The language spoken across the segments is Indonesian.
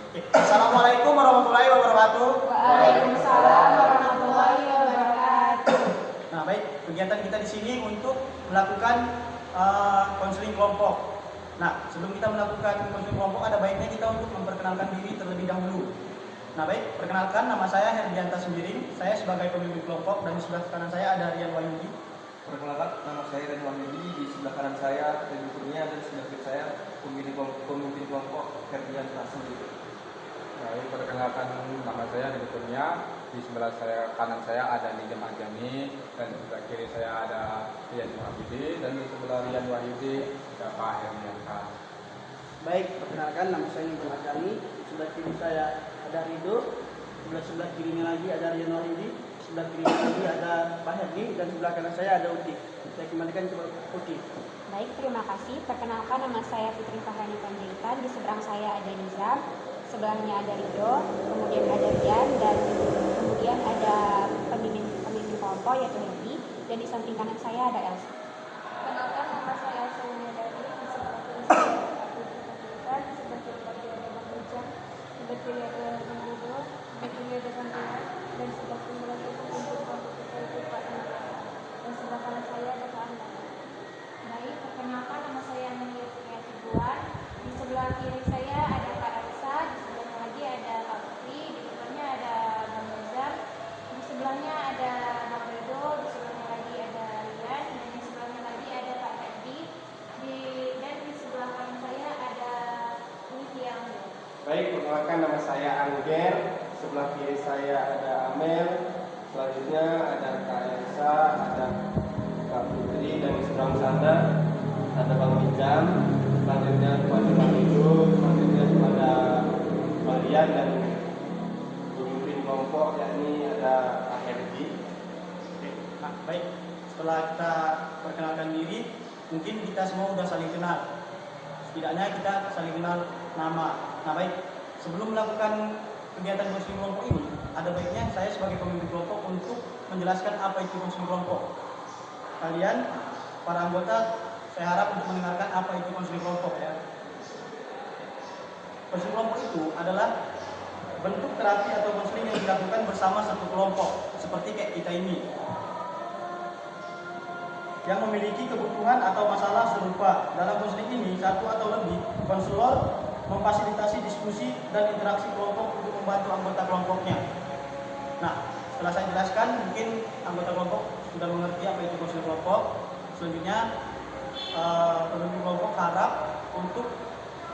Oke. Assalamualaikum warahmatullahi wabarakatuh. Waalaikumsalam warahmatullahi wabarakatuh. Nah, baik, kegiatan kita di sini untuk melakukan konseling kelompok. Nah, sebelum kita melakukan konseling kelompok, ada baiknya kita untuk memperkenalkan diri terlebih dahulu. Nah, baik, perkenalkan, nama saya Herdianta Sembiring. Saya sebagai pemimpin kelompok dan di sebelah kanan saya ada Rian Wahyudi. Perkenalkan, nama saya Rian Wahyudi. Di sebelah kanan saya Reni Kurnia dan sebelah kiri saya pemimpin kelompok Herdianta Sembiring. Baik, perkenalkan, nama saya Reni Kurnia. Di sebelah kanan saya ada Nijam Ajami dan di sebelah kiri saya ada Rian Wahyudi dan di sebelah Rian Wahyudi ada Pak Herdianta. Baik, perkenalkan, nama saya Nijam Ajami. Di sebelah kiri saya ada Rido, sebelah kirinya lagi ada Rian Wahyudi, sebelah kirinya lagi ada Pak Herdi, dan sebelah kanan saya ada Uti. Saya kembalikan ke Uti. Baik, terima kasih. Perkenalkan, nama saya Fitri Fahrani Panjaitan. Di seberang saya ada Nizam, sebelahnya ada Rido, kemudian ada Rian, dan kemudian ada pemimpin kelompok yaitu Herdi, dan di samping kanan saya ada Elsa. Perkenalkan, nama saya Elsa Yuniadari. Di sebelah kiri saya ada Pak Fitri Panjaitan, di sebelah kiri ada Bang Ujang, di sebelah kiri ada Bang Rido, di sebelah kiri ada Bang Rian, dan di sebelah kiri lagi pemimpin kelompok kita itu Pak Hendra, dan sebelah kanan saya ada Pak Anda. Baik, perkenalkan, nama saya Amelia Kurniati Buan. Di sebelah kiri saya ada Kak Elsa, di sebelahnya lagi ada Kak Putri, di depannya ada Bang Nizam, di sebelahnya ada Bang Rido, di sebelahnya lagi ada Rian, dan di sebelahnya lagi ada Pak Herdi, dan di sebelah kanan saya ada Nivia Angger. Baik, perkenalkan, nama saya Angger. Sebelah kiri saya ada Amel. Selanjutnya ada Kak Elsa, ada Kak Putri, dan di seberang sana ada Bang Mijam. Selanjutnya kepada Bang Hidup, selanjutnya kepada Bang Rian, dan pemimpin kelompok yakni ada Pak Herdi. Oke. Nah, baik, setelah kita perkenalkan diri, mungkin kita semua sudah saling kenal. Setidaknya kita saling kenal nama. Nah, baik, sebelum melakukan kegiatan konseling kelompok ini, ada baiknya saya sebagai pemimpin kelompok untuk menjelaskan apa itu konseling kelompok. Kalian, para anggota, saya harap untuk mendengarkan apa itu konseling kelompok ya. Konseling kelompok itu adalah bentuk terapi atau konseling yang dilakukan bersama satu kelompok, seperti kayak kita ini, yang memiliki kebutuhan atau masalah serupa. Dalam konseling ini, satu atau lebih konselor memfasilitasi diskusi dan interaksi kelompok untuk membantu anggota kelompoknya. Nah, setelah saya jelaskan, mungkin anggota kelompok sudah mengerti apa itu konseling kelompok. Selanjutnya, pemimpin kelompok harap untuk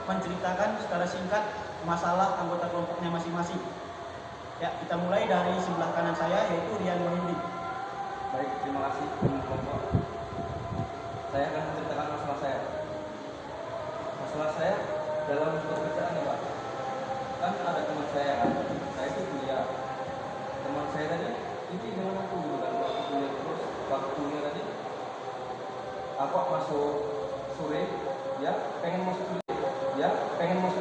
menceritakan secara singkat masalah anggota kelompoknya masing-masing. Ya, kita mulai dari sebelah kanan saya, yaitu Rian Wahyudi. Baik, terima kasih pemimpin kelompok. Saya akan menceritakan masalah saya. Masalah saya dalam pekerjaan ya Pak. Kan ada teman saya itu kuliah. Teman saya tadi ini dengan aku dulu kan waktu kuliah, terus waktu kuliah tadi aku masuk sore, ya pengen masuk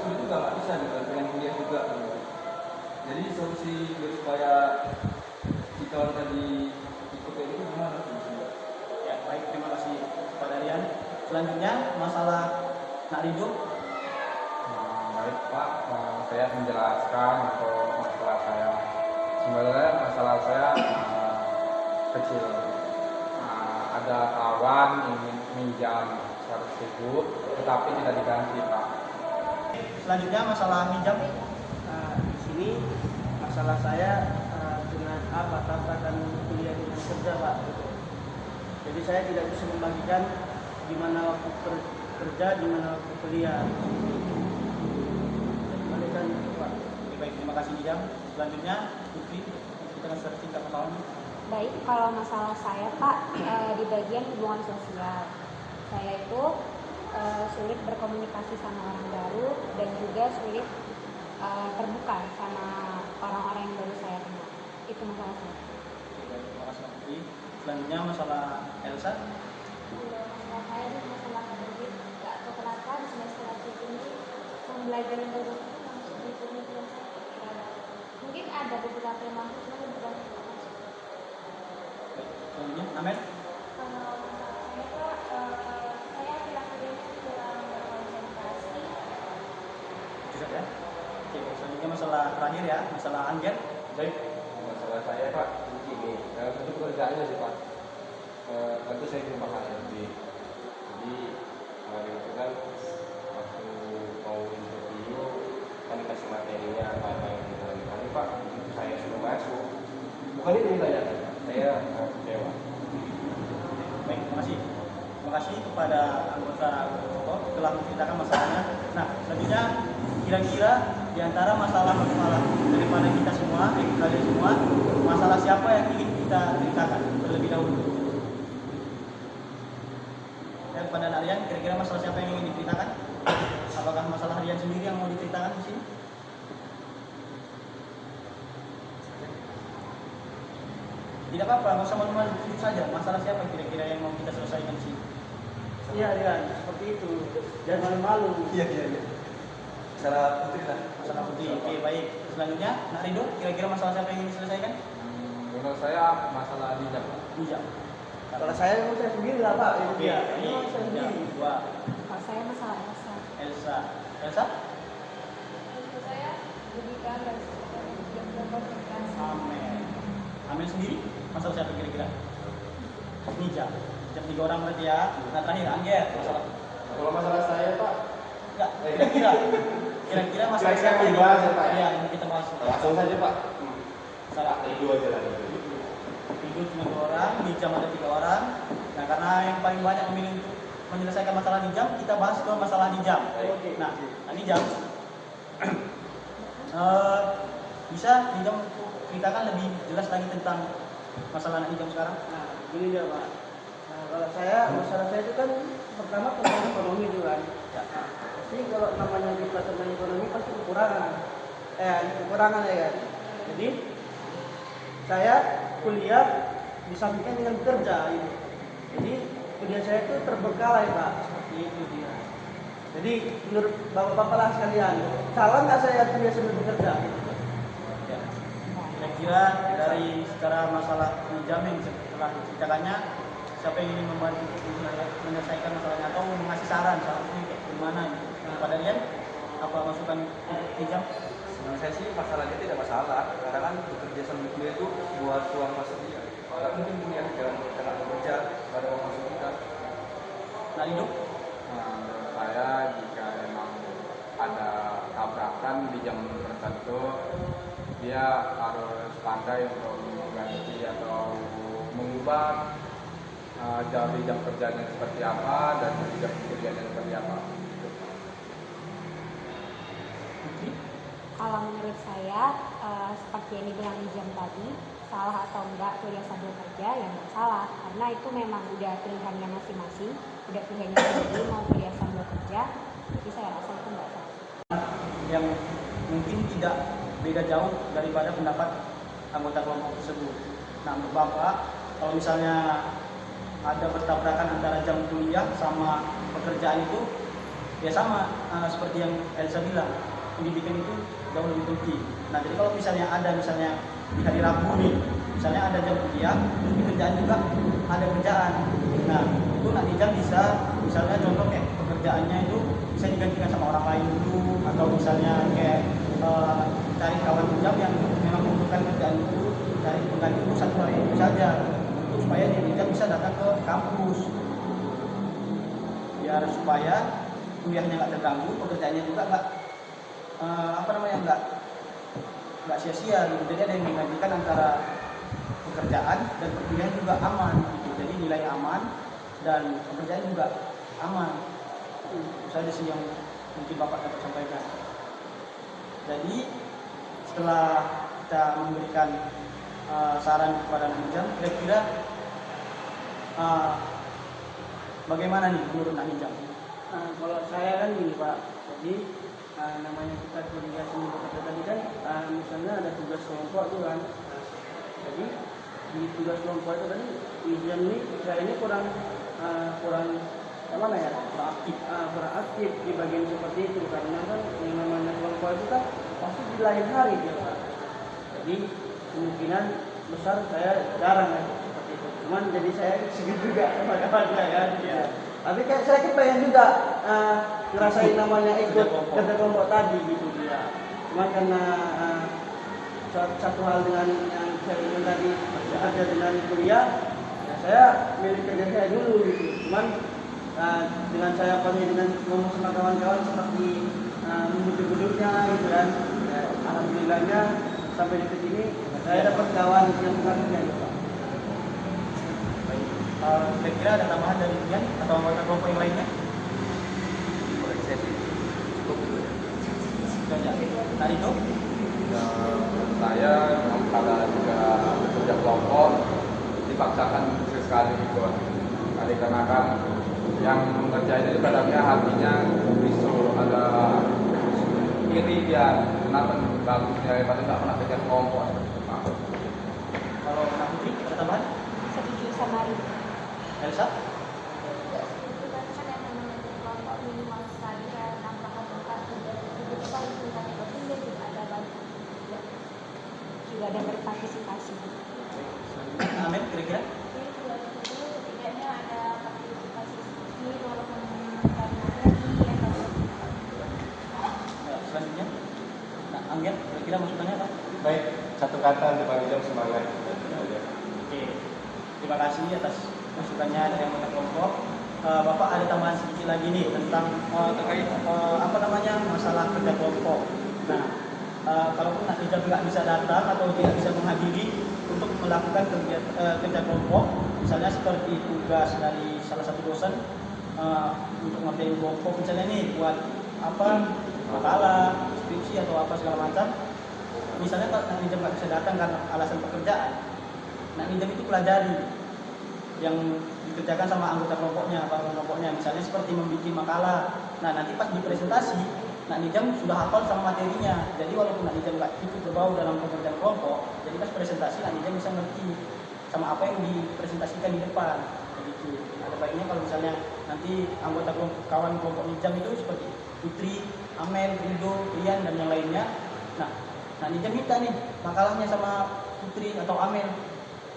sore juga nggak bisa gitu, pengen kuliah juga gitu. Jadi solusi supaya si kawan tadi ikut kayak gitu gimana sih? Ya, baik, terima kasih kepada Rian. Selanjutnya, masalah Nak Rido. Baik Pak, saya menjelaskan untuk masalah saya. Sebenarnya masalah saya kecil. Ada kawan ingin minjam 100.000, tetapi tidak diganti Pak. Selanjutnya, masalah minjam. Di sini masalah saya dengan batasan kuliah dengan kerja, Pak. Jadi saya tidak bisa membagikan di mana waktu kerja, di mana waktu kuliah. Kembalikan itu, Pak. Oke, baik, terima kasih Minjam. Selanjutnya, Putri, kita akan searching ke masalahnya. Baik, kalau masalah saya Pak, di bagian hubungan sosial, saya itu sulit berkomunikasi sama orang baru dan juga sulit terbuka sama orang-orang yang baru saya kenal. Itu masalah saya. Baik, terima kasih Putri. Selanjutnya, masalah Elsa. Masalah saya di masalah akademik, nggak tahu kenapa di semester akhir ini pembelajaran baru itu masuk di pemikiran saya. Mungkin ada beberapa yang masuk, cuma beberapa yang tidak masuk. Baik, selanjutnya, Amet. Kalau masalah saya Pak, saya di akademik kurang berkonsentrasi. Bisa ya? Oke, selanjutnya masalah terakhir ya, masalah Angger. Baik. Masalah saya Pak, begini, dalam satu pekerjaannya sih Pak, tentu saya ingin lebih. Jadi kemarin itu kan waktu mau interview kan dikasih materinya apa yang kita lakukan Pak, begitu saya sudah masuk, bukan itu ditanyakan, saya kecewa. Baik, terima kasih. Terima kasih kepada anggota kelompok telah menceritakan masalahnya. Nah, selanjutnya kira-kira di antara masalah-masalah daripada kita semua, kalian semua, masalah siapa yang ingin kita ceritakan terlebih dahulu? Dan pada Aryan, kira-kira masalah siapa yang ingin diceritakan? Apakah masalah Aryan sendiri yang mau diceritakan di sini? Tidak apa-apa, nggak usah malu-malu, jujur saja. Masalah siapa kira-kira yang mau kita selesaikan di sini? Iya, Rian, seperti itu. Jangan malu-malu. Iya. Salah putri lah. Masalah putih. Oke, baik. Selanjutnya, Nak Rido, kira-kira masalah siapa yang ingin diselesaikan? Menurut saya masalah hijab, Pak. Hijab. Kalau saya sendiri lah Pak. Oke, Iya, ini memang saya hijab. sendiri. Dua. Kalau saya masalah Elsa. Elsa. Elsa? Untuk saya pendidikan dan yang berkualitas. Amel. Amel sendiri? Masalah siapa kira-kira? Hijab. Hijab 3 orang berarti ya. Nah, terakhir, Angger. Masalah. Kalau masalah saya Pak, Enggak, kira-kira. Kira-kira masalah Kira-kira siapa yang yang dibahas ya, Pak, ya? Iya, yang kita bahas. langsung saja Pak. Salah. Itu aja lah. Hidup cuma 2 orang, hijab ada 3 orang. Nah, karena yang paling banyak memilih untuk menyelesaikan masalah hijab, kita bahas ke masalah hijab. Oke. Nah, hijab. Bisa hijab untuk ceritakan lebih jelas lagi tentang masalah hijab sekarang? Nah, ini dia Pak. Nah, kalau saya, masalah saya itu kan pertama tentang ekonomi itu kan. Ya. Jadi kalau namanya di tentang ekonomi pasti kekurangan. Kekurangan ya kan. Jadi saya kuliah disampingkan dengan bekerja gitu. Jadi kuliah saya itu terbengkalai Pak. Seperti itu dia. Jadi menurut bapak-bapak lah sekalian, salah nggak saya kuliah sambil bekerja? Ya. Kira-kira dari secara masalah hijab yang setelah diceritakannya, siapa yang ingin membantu menyelesaikan masalahnya atau mengasih saran satunya kayak gimana gitu. Pada Rian, apa masukan untuk hijab? Menurut saya sih masalahnya tidak masalah, karena kan bekerja sambil kuliah itu buat uang masuk dia. Nggak mungkin kuliah dalam tengah bekerja pada uang masuk kita. Nah, hidup? Nah, menurut saya jika memang ada tabrakan di jam tertentu, dia harus pandai untuk mengganti atau mengubah dari jam kerjanya seperti apa dan dari jam kuliahnya seperti apa. Kalau menurut saya, seperti yang dibilang di jam tadi, salah atau enggak kuliah sambil kerja, ya nggak salah. Karena itu memang udah pilihannya masing-masing, udah pilihannya sendiri mau kuliah sambil kerja, jadi saya rasa itu nggak salah. Yang mungkin tidak beda jauh daripada pendapat anggota kelompok tersebut. Nah, untuk Bapak, kalau misalnya ada bertabrakan antara jam kuliah sama pekerjaan itu, ya sama seperti yang Elsa bilang, pendidikan itu jauh lebih penting. Nah, jadi kalau misalnya di hari Rabu nih, misalnya ada jam kuliah, terus di kerjaan juga ada kerjaan. Nah, itu nanti jam bisa, misalnya contoh kayak pekerjaannya itu bisa digantikan sama orang lain dulu, atau misalnya kayak cari kawan jam yang memang membutuhkan kerjaan itu, cari pengganti itu 1 hari itu saja, untuk supaya dia bisa datang ke kampus, biar supaya kuliahnya nggak terganggu, pekerjaannya juga nggak sia-sia gitu. Jadi ada yang menggantikan antara pekerjaan dan perkuliahan juga aman gitu. Jadi nilai aman dan pekerjaan juga aman. Itu saja sih yang mungkin Bapak dapat sampaikan. Jadi setelah kita memberikan saran kepada Nanijam, kira-kira bagaimana nih menurut Nanijam? Nah, kalau saya kan gini Pak, jadi namanya kita kuliah seni bekerja tadi kan, misalnya ada tugas kelompok tuh kan. Jadi di tugas kelompok itu tadi ujian ini saya ini kurang mana ya? Kurang aktif di bagian seperti itu, karena kan yang namanya kelompok itu kan pasti di lain hari dia Pak. Jadi kemungkinan besar saya jarang ya seperti itu. Cuman jadi saya sedikit juga sama kawannya kan. Ya. Tapi kayak saya pengen juga ngerasain namanya ikut kerja kelompok tadi gitu dia. Cuma karena satu hal dengan yang saya ingin tadi bekerja dengan kuliah, ya saya milih kerja saya dulu gitu. Cuman dengan saya dengan ngomong sama kawan-kawan seperti duduk-duduknya gitu kan, alhamdulillahnya sampai detik ini saya dapat kawan yang mengertinya gitu Pak. Kira-kira ada tambahan dari Dian atau anggota kelompok yang lainnya? Boleh saya sih cukup dulu ya. Sudah ya. Tadi itu? Ya, saya memang pada juga bekerja kelompok dipaksakan sekali gitu. Dikarenakan yang mengerjain itu kadangnya hatinya bisu, ada iri dia, kenapa bagusnya padahal nggak pernah kerja kelompok. Kalau Kak Putri, ada tambahan? Setuju sama itu. Elsa? Itu kan yang namanya kelompok minimal sekali ya, 6 anggota itu paling tingkat itu dia juga ada banyak Juga ada berpartisipasi. Selanjutnya, Amin, kira-kira? jadi buat itu setidaknya ada partisipasi sendiri walaupun karena lagi atau Ya, selanjutnya, nah, Angger, kira-kira masukannya apa? Baik, satu kata untuk Bang Ijam, semangat. Oke, terima kasih atas masukannya dari anggota kelompok. Bapak ada tambahan sedikit lagi nih tentang terkait masalah kerja kelompok. Nah, kalaupun Nak Ijam nggak bisa datang atau tidak bisa menghadiri untuk melakukan kerja kelompok, misalnya seperti tugas dari salah satu dosen untuk ngerjain kelompok, misalnya nih buat makalah, skripsi atau apa segala macam. Misalnya kalau Nak Ijam nggak bisa datang karena alasan pekerjaan, Nak Ijam itu pelajari yang dikerjakan sama anggota kelompoknya, misalnya seperti membuat makalah. Nah, nanti pas di presentasi, Nak Ijam sudah hafal sama materinya. Jadi walaupun Nak Ijam nggak ikut berbau dalam pekerjaan kelompok, jadi pas presentasi Nak Ijam bisa ngerti sama apa yang dipresentasikan di depan. Begitu. Ada baiknya kalau misalnya nanti anggota kawan kelompok Ijam itu seperti Putri, Amel, Rido, Rian dan yang lainnya. Nah, Nak Ijam minta nih makalahnya sama Putri atau Amel.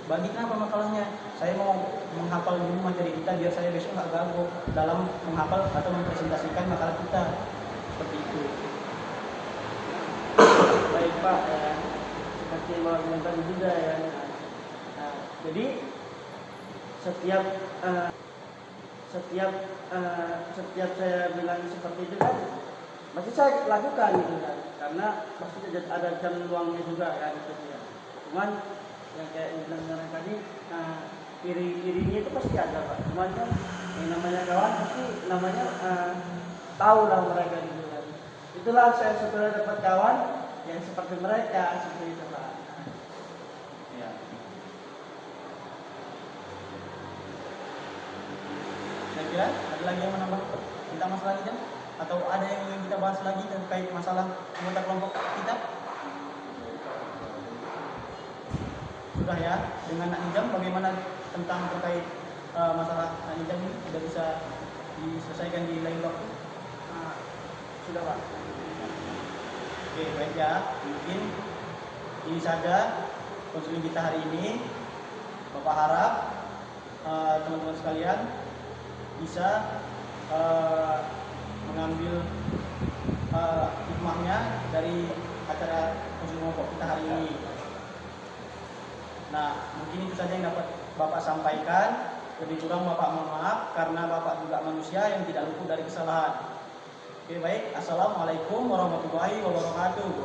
Bagi kenapa makalahnya? Saya mau menghafal dulu materi kita biar saya besok nggak ganggu dalam menghafal atau mempresentasikan makalah kita. Seperti itu. Baik Pak, seperti yang Bapak bilang tadi juga ya. Nah, jadi setiap saya bilang seperti itu kan masih saya lakukan gitu kan, karena pasti ada jam luangnya juga kan gitu ya. Cuman yang kayak dibilang tadi, iri-irinya itu pasti ada Pak. Cuman kan yang namanya kawan pasti namanya tahu lah mereka gitu kan. Itulah saya sudah dapat kawan yang seperti mereka, seperti itu Pak. Ya. Kira-kira ada lagi yang menambah kita masalah ini atau ada yang ingin kita bahas lagi terkait masalah anggota kelompok kita? Sudah ya, dengan Nak Ijam bagaimana tentang terkait masalah Nak Ijam ini sudah bisa diselesaikan di lain waktu? Sudah Pak. Oke, baik ya. Mungkin ini saja konseling kita hari ini. Bapak harap teman-teman sekalian bisa mengambil hikmahnya dari acara konseling kelompok kita hari ini. Nah, mungkin itu saja yang dapat Bapak sampaikan. Lebih kurang Bapak mohon maaf karena Bapak juga manusia yang tidak luput dari kesalahan. Oke, baik. Assalamualaikum warahmatullahi wabarakatuh.